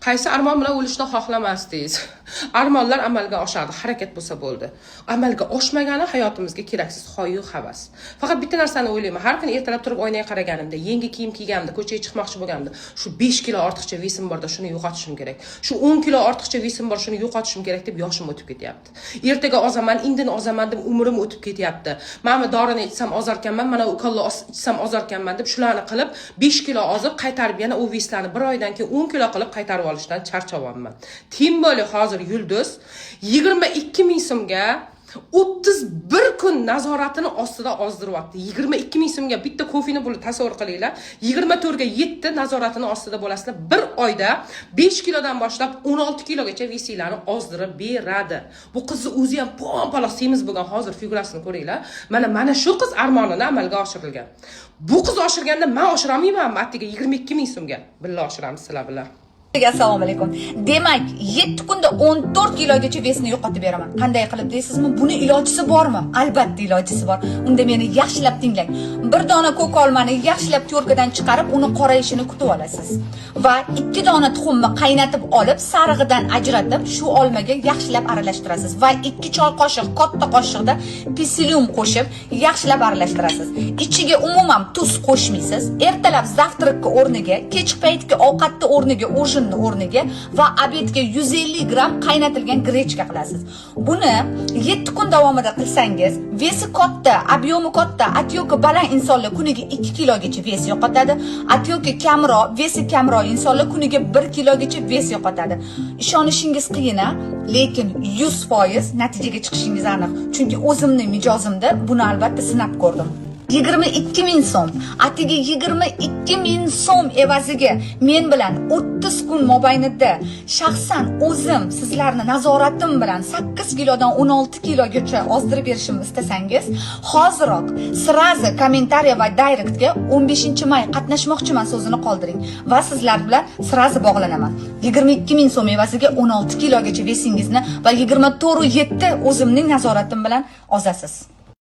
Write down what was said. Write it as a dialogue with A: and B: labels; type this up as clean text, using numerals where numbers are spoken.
A: Qaysi armon bilan o'lishni xohlamasdingiz? Armonlar amalga oshadi, harakat bo'lsa bo'ldi. Amalga oshmagani hayotimizga keraksiz xoyu havas. Faqat bitta narsani o'ylayman. Har kuni ertalab turib oynaga qaraganimda, yangi kiyim kiyganimda, ko'chaga chiqmoqchi bo'lganimda, shu 5 kilo ortiqcha vesim borda shuni yo'qotishim kerak. Shu 10 kilo ortiqcha vesim bor, shuni yo'qotishim kerak deb yoshim o'tib ketyapti. Ertaga ozaman, indin ozaman deb umrim o'tib ketyapti. Mana dorini ichsam ozarkanman, mana ukolla ichsam ozarkanman deb shularni qilib 5 kilo ozib qaytarib yana u veslarni bir oydan keyin 10 kilo qilib qaytarib olishdan charchavyapman. Tim bo'li hozir Yulduz 22 ming so'mga 31 kun nazoratini ostida ozdiryapti. 22 ming so'mga bitta kofeni puli tasavvur qilinglar. 24 ga 7 nazoratini ostida bo'lasizlar. Bir oyda 5 kilodan boshlab 16 kilogacha vesinglarni ozdirib beradi. Bu qizni o'zi ham pon-paloq semiz bo'lgan, hozir figurasini ko'ringlar. Mana shu qiz armonini amalga oshirilgan. Bu qiz oshirganda men oshiramayman, attiga 22 ming so'mga. Billa oshiramiz sizlar bilan.
B: Assalomu alaykum. Demak, 7 kunda 14 kilogacha vesni yo'qotib beraman. Qanday qilib deysizmi? Buni ilojisi bormi? Albatta ilojisi bor. Unda meni yaxshilab tinglang. Bir dona ko'k olmani yaxshilab to'rkadan chiqarib, uni qorayishini kutib olasiz. Va 2 dona tuxumni qaynatib olib, sarig'idan ajratib, shu olmaga yaxshilab aralashtirasiz va 2 choy qoshiq katta qoshiqda pisilyum qo'shib, yaxshilab aralashtirasiz. Ichiga umuman tuz qo'shmaysiz. Ertalab zavtrakka o'rniga, kechki paytgi ovqatni o'rniga o'rniga va obedga 150 gram qaynatilgan grechka qilasiz. Buni 7 kun davomida qilsangiz, vesi katta, obyomi katta, atyoki baland insonlar kuniga 2 kilogacha ves yo'qotadi. Atyoki kamroq, vesi kamroq insonlar kuniga 1 kilogacha ves yo'qotadi. Ishonishingiz qiyin, lekin 100% natijaga chiqishingiz aniq. Chunki o'zimning mijozimda buni albatta sinab ko'rdim. 22 ming so'm, atiga 22 ming so'm evaziga men bilan 30 kun mobaynida shaxsan o'zim sizlarni nazoratim bilan 8 kilodan 16 kilogacha ozdirib berishimni istasangiz, hoziroq sirazi kommentariy va direktga 15-may qatnashmoqchiman so'zini qoldiring va sizlar bilan sirazi bog'lanaman. 22 ming so'm evaziga 16 kilogacha vesingizni va 24/7 o'zimning nazoratim bilan ozasiz.